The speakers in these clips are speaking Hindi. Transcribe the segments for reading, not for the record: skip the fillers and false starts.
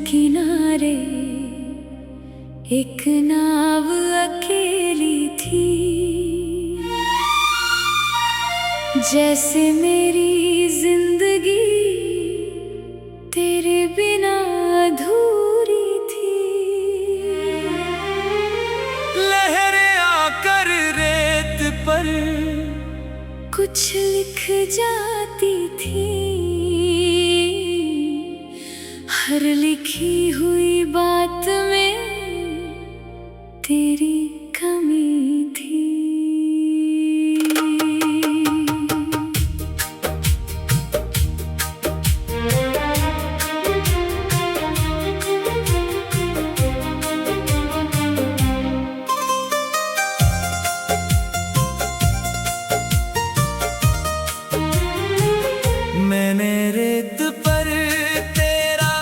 किनारे एक नाव अकेली थी, जैसे मेरी जिंदगी तेरे बिना अधूरी थी। लहरें आकर रेत पर कुछ लिख जाती थी, हर लिखी हुई बात में तेरी कमी थी। मैंने रेत पर तेरा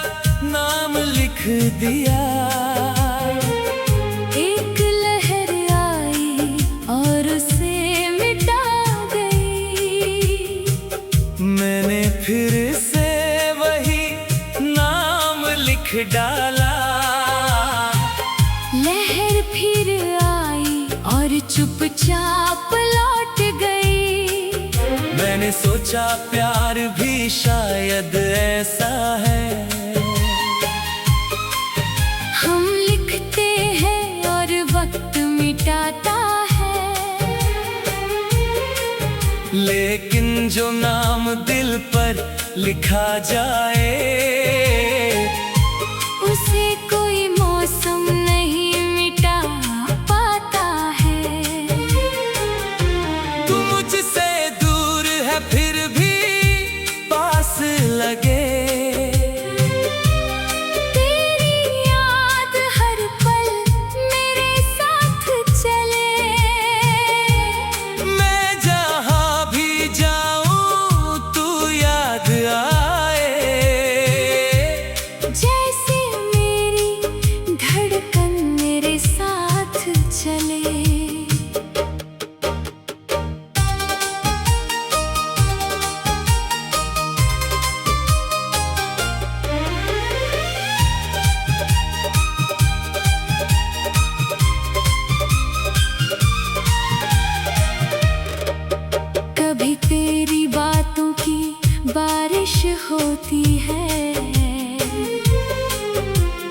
नाम लिख दिया, एक लहर आई और उसे मिटा गई। मैंने फिर से वही नाम लिख डाला। लहर फिर आई और चुपचाप लौट गई। मैंने सोचा प्यार भी शायद ऐसा है, हम लिखते हैं और वक्त मिटाता है, लेकिन जो नाम दिल पर लिखा जाए उसे कोई मौसम नहीं मिटा पाता है। तू मुझसे दूर है फिर भी पास लगे, तेरी याद हर पल मेरे साथ चले। मैं जहाँ भी जाऊँ तू याद आए, जैसे मेरी धड़कन मेरे साथ चले। कभी तेरी बातों की बारिश होती है,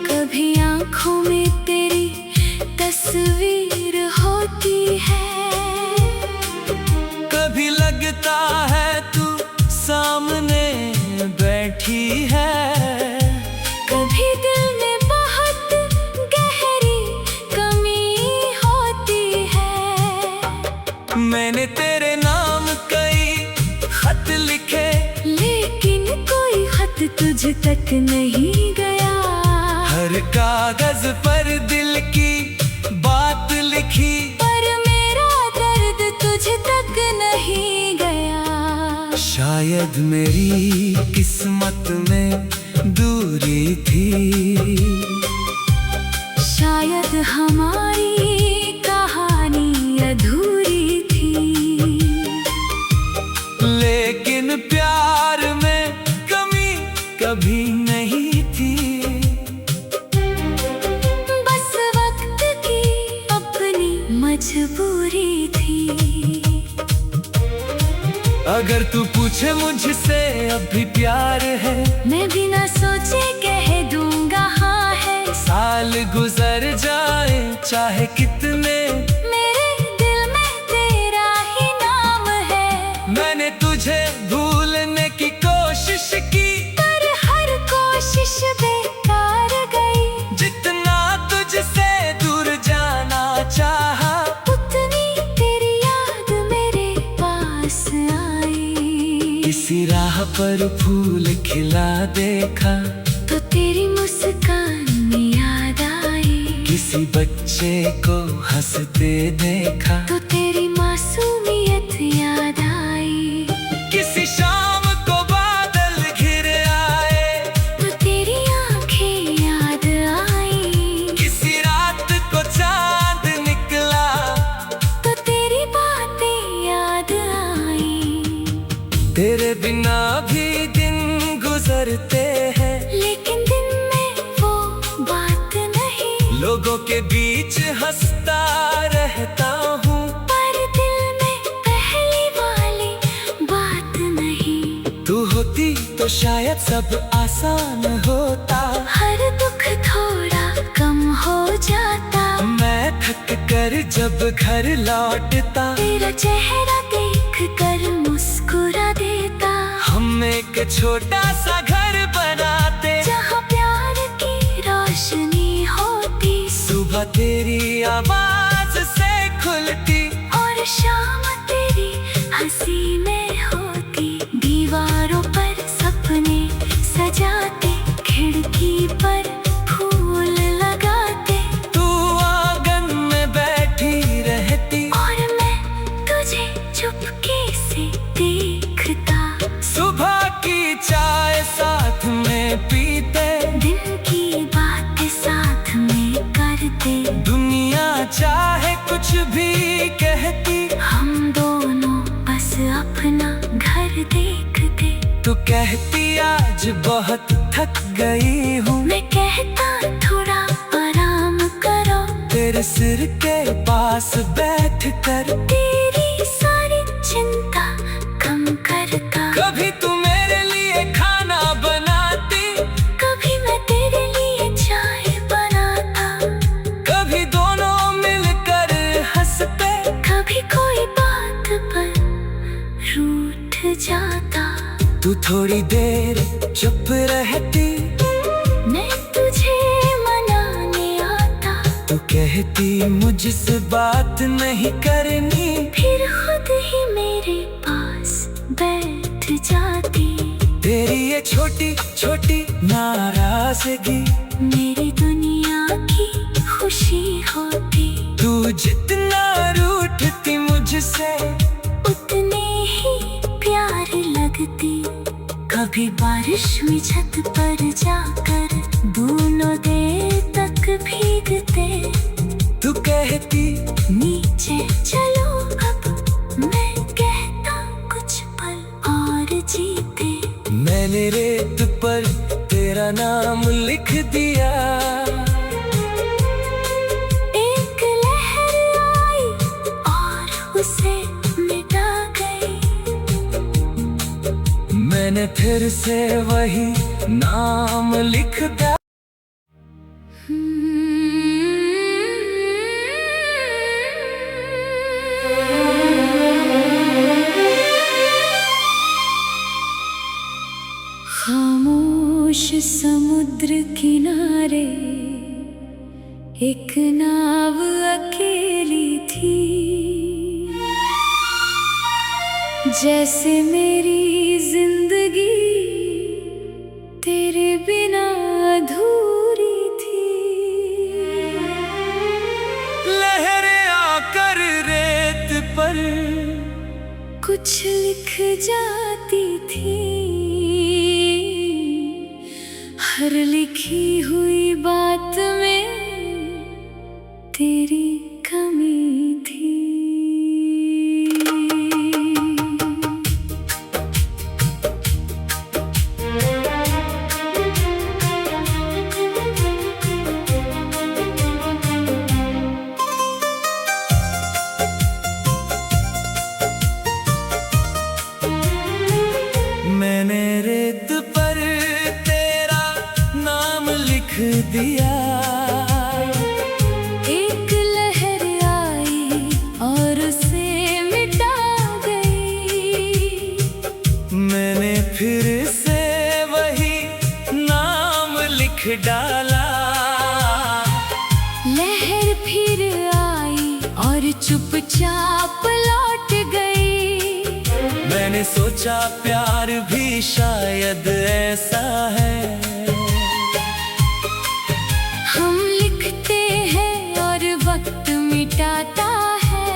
कभी आंखों में तेरी तस्वीर होती है। कभी लगता है तू सामने बैठी है, कभी दिल में बहुत गहरी कमी होती है। मैंने तेरे नाम कई खत लिखे, लेकिन कोई खत तुझ तक नहीं गया। हर कागज पर दिल की बात लिखी, पर मेरा दर्द तुझ तक नहीं गया। शायद मेरी किस्मत में दूरी थी, शायद हमारी कहानी अधूरी थी, लेकिन प्यार में कमी कभी नहीं थी। बस वक्त की अपनी मजबूरी थी। अगर तू पूछे मुझसे अब भी प्यार है, मैं बिना सोचे कह दूंगा हाँ है। साल गुजर जाए चाहे कितने, मेरे दिल में तेरा ही नाम है। मैंने तुझे भूलने की कोशिश की, पर हर कोशिश बेकार गई। जितना तुझसे दूर जाना चाहा, उतनी तेरी याद मेरे पास आई। किसी राह पर फूल खिला देखा तो तेरी मुस्कान में याद आई। किसी बच्चे को हंसते देखा तो तेरी मासूमियत याद आई। किसी शाम को बादल घिर आए तो तेरी आंखें याद आई। किसी रात को चांद निकला तो तेरी बातें याद आई। तेरे बिना भी दिन गुजरते हैं, लेकिन दिन में वो फूलों के बीच हंसता रहता हूँ, पर दिल में पहली वाली बात नहीं। तू होती तो शायद सब आसान होता, हर दुख थोड़ा कम हो जाता। मैं थक कर जब घर लौटता, तेरा चेहरा देख कर मुस्कुरा देता। हम एक छोटा सा घर बनाते, जहाँ प्यार की रोशनी होती। सुबह तेरी आवाज से खुलती, और शाम तेरी हंसी में होती। दीवारों पर सपने सजाते, खिड़की पर फूल लगाते। तू आंगन में बैठी रहती, और मैं तुझे चुपके से देखता। सुबह की चाय साथ में पीते, दिन की बात साथ में करते। दुनिया चाहे कुछ भी कहती, हम दोनों बस अपना घर देखते। तू कहती आज बहुत थक गई हूँ, मैं कहता थोड़ा आराम करो। तेरे सिर के पास बैठ कर तेरी सारी चिंता कम करता। कभी तू मेरे लिए खाना बनाती, कभी मैं तेरे लिए चाय बनाता। कभी दोनों मिलकर हंसते, कभी कोई बात पर रूठ जाता। तू थोड़ी देर चुप रहती, मैं तुझे मनाने आता। तू कहती मुझसे बात नहीं करनी, फिर खुद ही मेरे पास बैठ जाती। तेरी ये छोटी छोटी नाराजगी मेरी दुनिया की खुशी होती। तू जितना रूठती मुझसे, उतने ही प्यार लगती। कभी बारिश में छत पर जाकर दोनों देर तक भीगते। तू कहती नीचे चलो अब, मैं कहता कुछ पल और जीते। मैंने रेत पर तेरा नाम लिख दिया, एक लहर आई और उसे मिटा गई। मैंने फिर से वही नाम लिख दिया। खामोश समुद्र किनारे एक नाव अकेली थी। जैसे मेरी जिंदगी तेरे बिना अधूरी थी। लहरें आकर रेत पर कुछ लिख जाती थी। हर लिखी हुई बात में तेरी कमी थी। मैंने रेत पर तेरा नाम लिख दिया, एक लहर आई और उसे मिटा गई। मैंने फिर से वही नाम लिख डाला। लहर फिर आई और चुपचाप लौट गई। मैंने सोचा प्यार भी शायद ऐसा है, हम लिखते हैं और वक्त मिटाता है।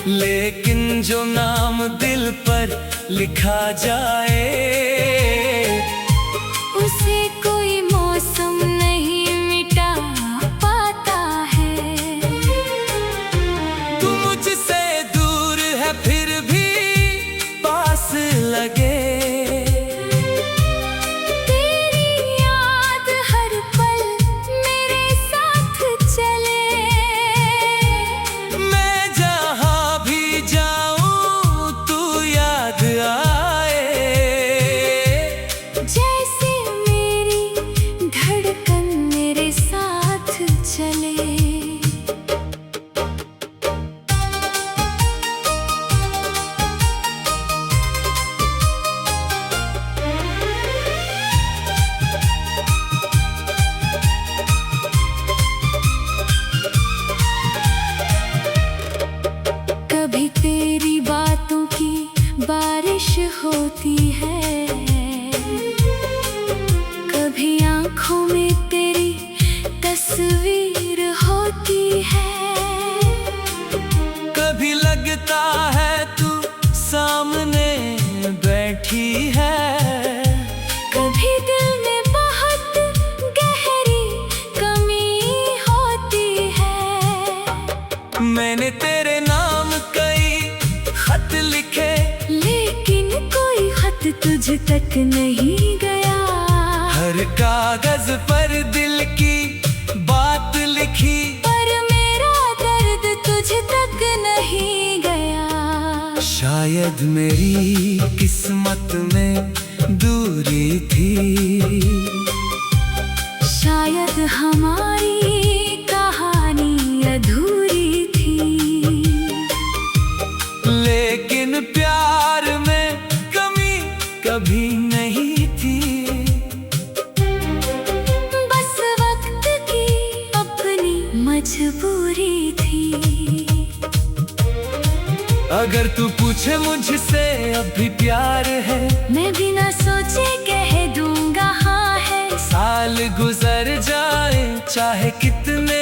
लेकिन जो नाम दिल पर लिखा जाए, उसे कोई मौसम नहीं मिटा पाता है। तू मुझसे दूर है फिर भी पास लगे, तेरी याद हर पल होती है, कभी आँखों में तेरी तस्वीर होती है, कभी लगता है तू सामने बैठी है, कभी दिल में बहुत गहरी कमी होती है। मैंने तेरे नाम कई खत लिखे, लेकिन कोई खत तुझ तक नहीं गया। हर कागज पर दिल की बात लिखी, पर मेरा दर्द तुझ तक नहीं गया। शायद मेरी किस्मत में दूरी थी, शायद हमारी कहानी अधूरी थी, लेकिन प्यार में कमी कभी नहीं थी। बस वक्त की अपनी मजबूरी थी। अगर तू पूछे मुझसे अब भी प्यार है, मैं बिना सोचे कह दूंगा हाँ है। साल गुजर जाए चाहे कितने,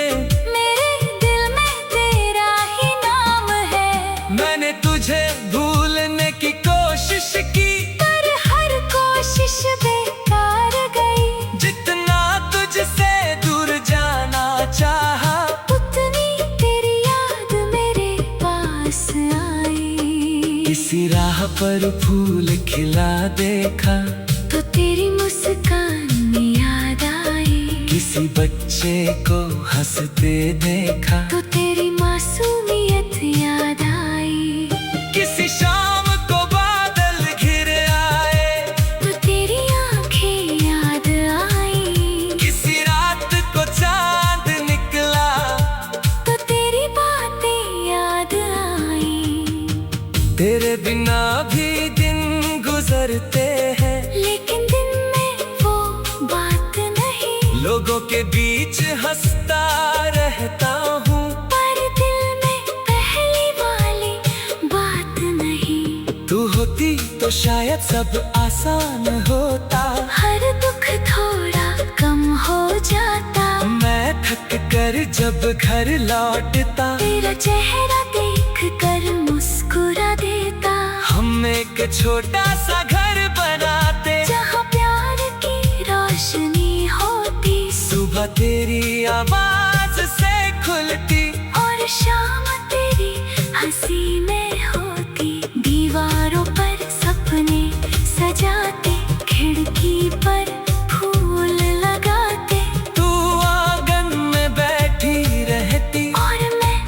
मेरे दिल में तेरा ही नाम है। मैंने तुझे भूलने की कोशिश की, पर हर कोशिश बेकार गई। जितना तुझसे दूर जाना चाहा, उतनी तेरी याद मेरे पास आई। किसी राह पर फूल खिला देखा, तो तेरी मुस्कान में याद आई। किसी बच्चे को हंसते देखा, तो तेरी मासूमियत याद आई। किसी शाम को बादल घिर आए, तो तेरी आंखें याद आई। किसी रात को चांद निकला, तो तेरी बातें याद आई। तेरे बिना भी दिन गुजरते हैं, लेकिन दिन में वो बात नहीं। लोगों के बीच हंसता रहता हूँ, पर दिल में पहली वाली बात नहीं। तू होती तो शायद सब आसान होता। हर दुख थोड़ा कम हो जाता। मैं थक कर जब घर लौटता, तेरा चेहरा देख कर मुस्कुरा देता। हम एक छोटा सा घर बनाते, जहाँ प्यार की रोशनी होती। सुबह तेरी आवाज से खुलती, और शाम तेरी हंसी में होती। दीवारों पर सपने सजाते, खिड़की पर फूल लगाते। तू आंगन में बैठी रहती, और मैं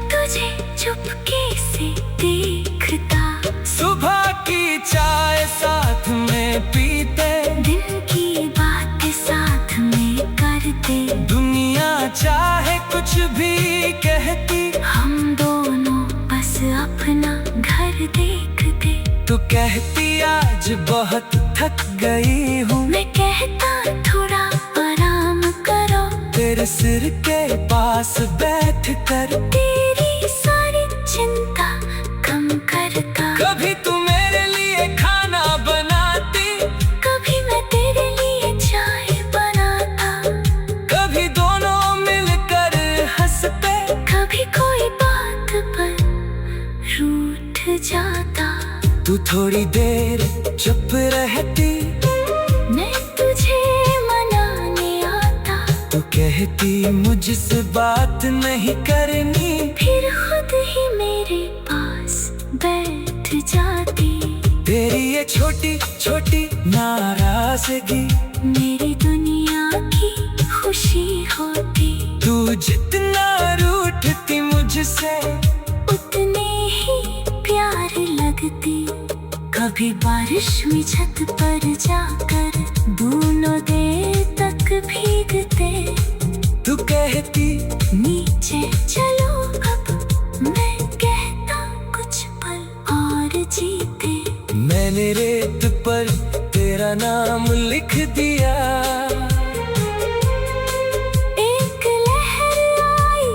तुझे चुपके से देखता। सुबह की चाय साथ में पीते, दिन की बातें साथ में करते। दुनिया चाहे कुछ भी कहती, हम दोनों बस अपना घर देखते। तू कहती आज बहुत थक गई हूँ, मैं कहता थोड़ा आराम करो। तेरे सिर के पास बैठ कर तेरी सारी चिंता कम करता। कभी तू मेरे लिए खाना बनाती, कभी मैं तेरे लिए चाय बनाता। कभी दोनों मिलकर हंसते, कभी कोई बात पर रूठ जाता। तू थोड़ी देर चुप रहती, मैं तुझे मनाने आता। तू कहती मुझसे बात नहीं करनी, फिर खुद ही मेरे पास बैठ जाती। तेरी ये छोटी छोटी नाराजगी मेरी दुनिया की खुशी होती। तू जितना रूठती मुझसे, उतने ही प्यार लगती। कभी बारिश में छत पर जाकर दोनों देर तक भीगते। तू कहती नीचे चलो अब, मैं कहता कुछ पल और जीते। मैंने रेत पर तेरा नाम लिख दिया, एक लहर आई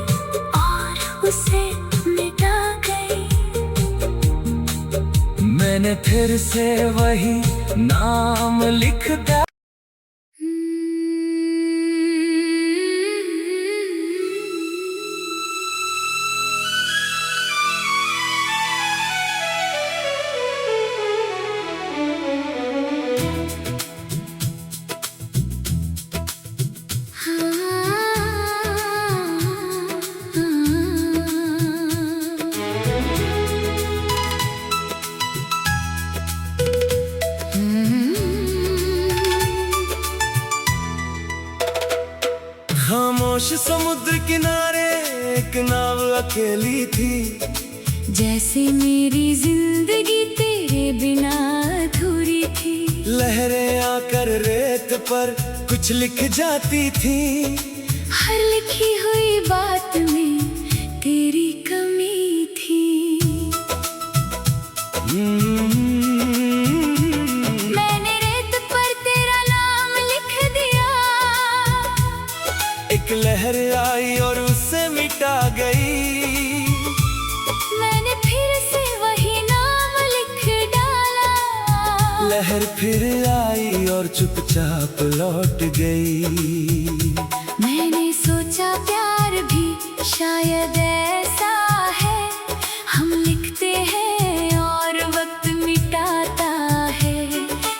और उसे मिटा गई। मैंने फिर से वही नाम लिख दे। खामोश समुद्र किनारे एक नाव अकेली थी, जैसे मेरी जिंदगी तेरे बिना अधूरी थी। लहरें आकर रेत पर कुछ लिख जाती थी, हर लिखी हुई बात में तेरी कमी थी। मैंने रेत पर तेरा नाम लिख दिया, एक लहर आई और उसे मिटा गई। मैंने फिर से वही नाम लिख डाला, लहर फिर आई और चुपचाप लौट गई। मैंने सोचा प्यार भी शायद ऐसा है, हम लिखते हैं और वक्त मिटाता है।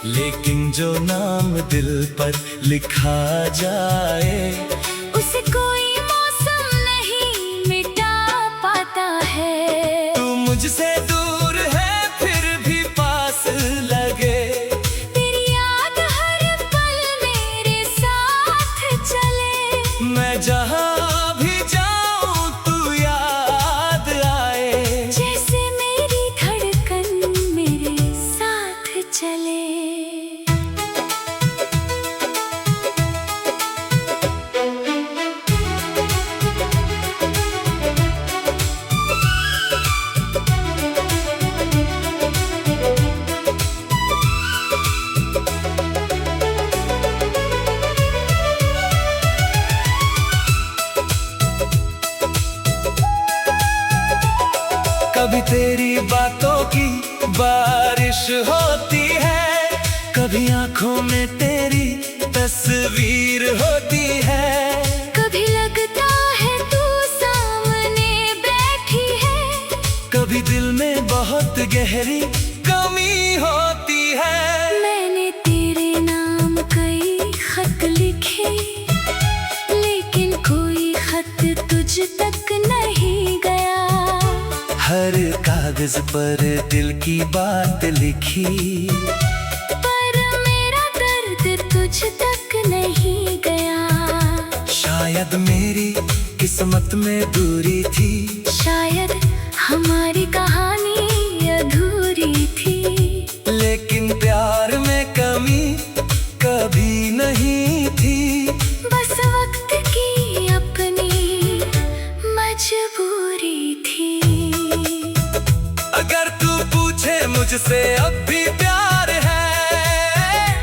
लेकिन जो नाम दिल पर लिखा जाए, उसे कोई मौसम नहीं मिटा पाता है। तू मुझसे दूर है फिर भी पास लगे, तेरी याद हर पल मेरे साथ चले। मैं जहाँ भी जाऊँ तू याद आए, जैसे मेरी धड़कन मेरे साथ चले। कभी तेरी बातों की बारिश होती है, कभी आंखों में तेरी तस्वीर होती है। कभी लगता है तू सामने बैठी है, कभी दिल में बहुत गहरी कमी होती है। मैंने तेरे नाम कई खत लिखे, लेकिन कोई खत तुझ तक नहीं गया। हर कागज पर दिल की बात लिखी, पर मेरा दर्द तुझ तक नहीं गया। शायद मेरी किस्मत में दूरी थी, शायद हमारी कहानी अधूरी थी। लेकिन प्यार में कमी कभी नहीं थी। बस वक्त की अपनी मजबूरी थी। अगर तू पूछे मुझसे अब भी प्यार है,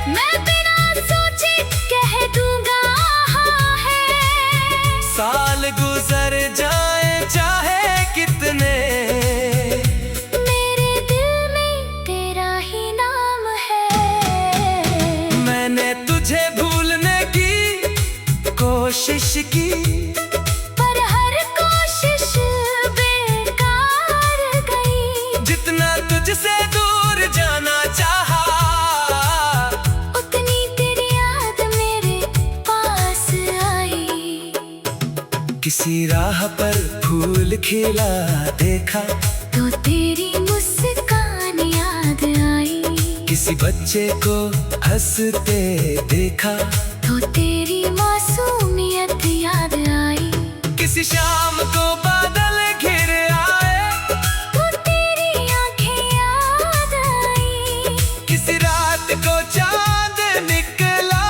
मैं बिना सोचे कह दूंगा हाँ है। साल गुजर जाए चाहे कितने, मेरे दिल में तेरा ही नाम है। मैंने तुझे भूलने की कोशिश की, पर हर कोशिश बेकार गई। जितना तुझसे दूर जाना चाहा, उतनी तेरी याद मेरे पास आई। किसी राह पर फूल खिला देखा, तो तेरी मुस्कान याद आई। किसी बच्चे को हंसते देखा, तो तेरी मासूमियत याद आई। किसी शाम को बादल घिर आए, तो तेरी आंखें याद आई। किसी रात को चांद निकला,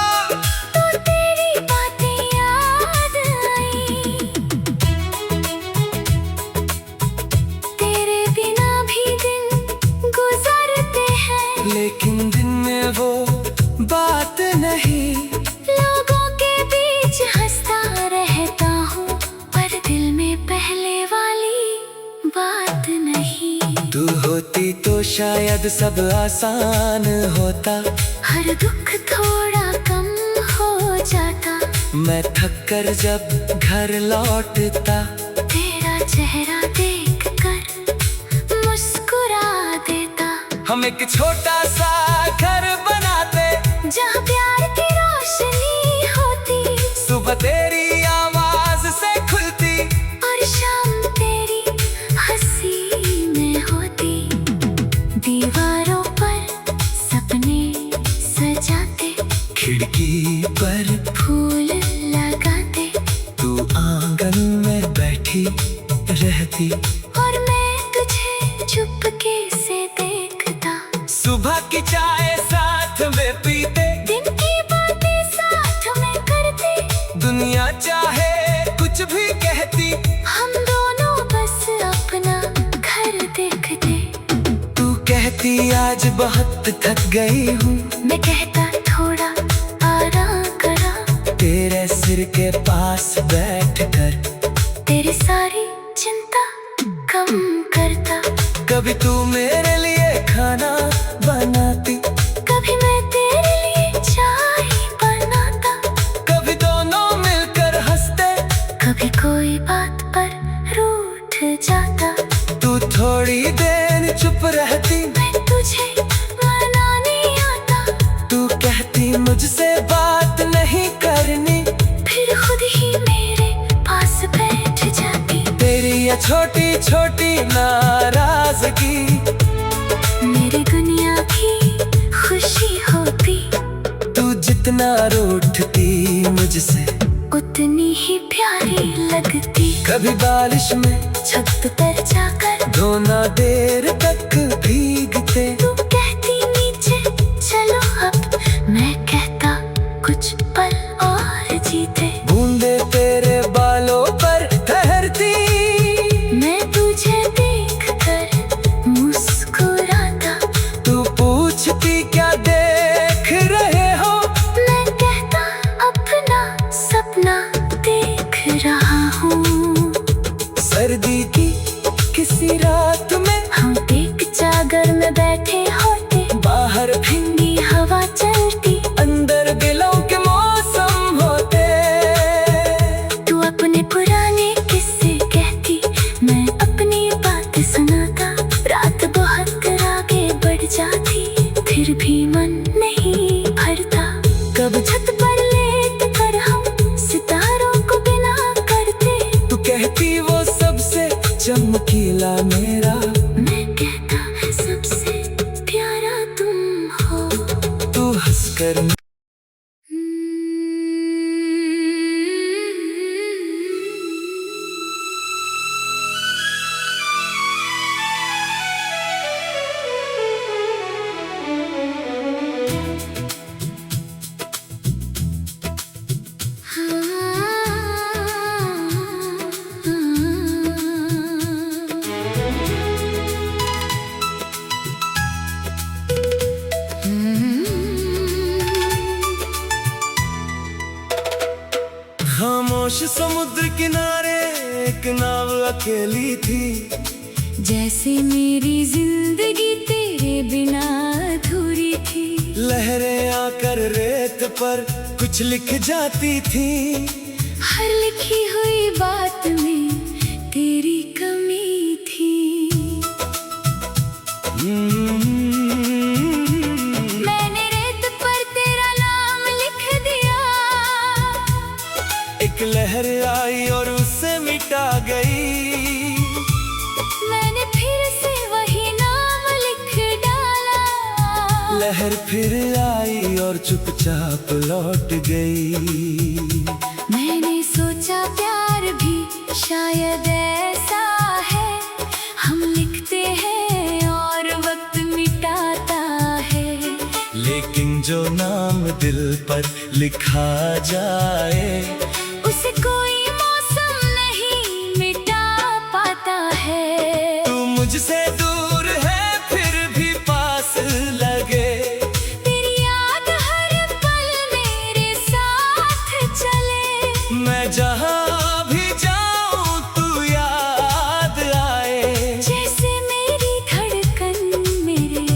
तो तेरी बातें याद आई। तेरे बिना भी दिन गुजरते हैं, लेकिन दिन में वो बात नहीं। लोगों के बीच हंसता रहता हूँ, पर दिल शायद सब आसान होता, हर दुख थोड़ा कम हो जाता। मैं थक कर जब घर लौटता, तेरा चेहरा देख कर मुस्कुरा देता। हम एक छोटा सा घर बनाते, जहाँ प्यार की रोशनी होती। सुबह तेरी आवाज से खुलती, और शाम तेरी हंसी में होती। दीवारों पर सपने सजाते, खिड़की पर फूल लगाते। तू आंगन में बैठी रहती, और मैं तुझे चुपके से देखता। सुबह की चाय साथ में पीते, दिन की बातें साथ में करते। दुनिया चाहे कुछ भी कहती, हम दोनों बस अपना घर देखते। तू कहती आज बहुत थक गई हूँ, मैं कहता थोड़ा आराम करा। तेरे सिर के पास बैठ कर तेरी सारी चिंता कम करता। कभी तू मेरे लिए खाना बनाती, कभी मैं तेरे लिए चाय बनाता। कभी दोनों मिलकर हंसते, कभी कोई बात पर रूठ जाता। तू थोड़ी देर चुप रहती, मैं तुझे मनाने आता। तू कहती मुझसे बात नहीं करनी, फिर खुद ही मेरे पास बैठ जाती। तेरी ये छोटी छोटी नाराजगी मेरी दुनिया की खुशी होती। तू जितना रूठती मुझसे, उतनी ही प्यारी लगती। कभी बारिश में छत पर जाकर दोना देर तक भीगते, तू कहती नीचे चलो अब, मैं कहता कुछ पल और जीते। बूंदे तेरे बालों पर ठहरती, मैं तुझे देख कर मुस्कुराता। तू पूछती क्या देख रहे हो, मैं कहता अपना सपना देख रहा हूँ। सर्दी की किसी रात में हम एक चादर में बैठे होते, बाहर ठंडी हवा चलती। अंदर दिलों के मौसम होते, तू अपने पुराने किस्से कहती, मैं अपनी बात सुनाता। रात बहुत आगे बढ़ जाती, फिर भी मन नहीं भरता। कब छत पर लेट कर हम सितारों को बिना करते, तू कहती वो सबसे चमकीला मेरा, मैं कहता सबसे प्यारा तुम हो। तू हंसकर खामोश समुद्र किनारे एक नाव अकेली थी, जैसे मेरी जिंदगी तेरे बिना अधूरी थी। लहरें आकर रेत पर कुछ लिख जाती थी, हर लिखी हुई बात में तेरी कमी थी। मैंने रेत पर तेरा नाम लिख दिया, एक लहर आई और उसे मिटा गई। मैंने फिर से वही नाम लिख डाला। लहर फिर आई और चुपचाप लौट गई। मैंने सोचा प्यार भी शायद ऐसा है, हम लिखते हैं और वक्त मिटाता है। लेकिन जो नाम दिल पर लिखा जाए, उसे कोई मौसम नहीं मिटा पाता है। तू मुझसे दूर है फिर भी पास लगे, तेरी याद हर पल मेरे साथ चले। मैं जहाँ भी जाऊँ तू याद आए। जैसे मेरी धड़कन मेरे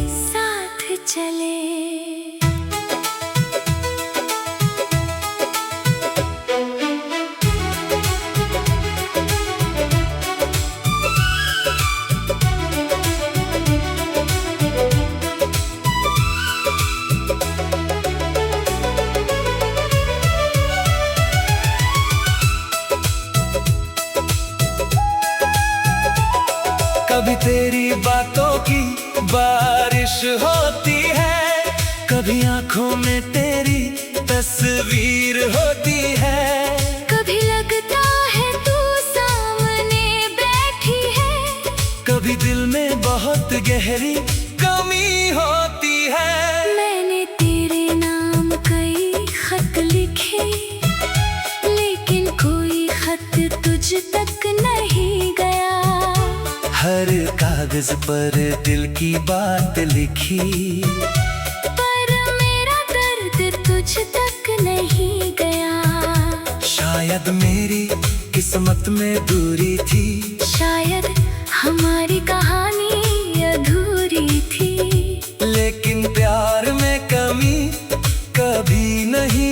बारिश होती है, कभी आंखों में तेरी तस्वीर होती है। कभी लगता है तू सामने बैठी है, कभी दिल में बहुत गहरी कमी होती है। मैंने तेरे नाम कई खत लिखे, लेकिन कोई खत तुझ तक नहीं गया। हर कागज पर दिल की बात लिखी, पर मेरा दर्द तुझ तक नहीं गया। शायद मेरी किस्मत में दूरी थी, शायद हमारी कहानी अधूरी थी, लेकिन प्यार में कमी कभी नहीं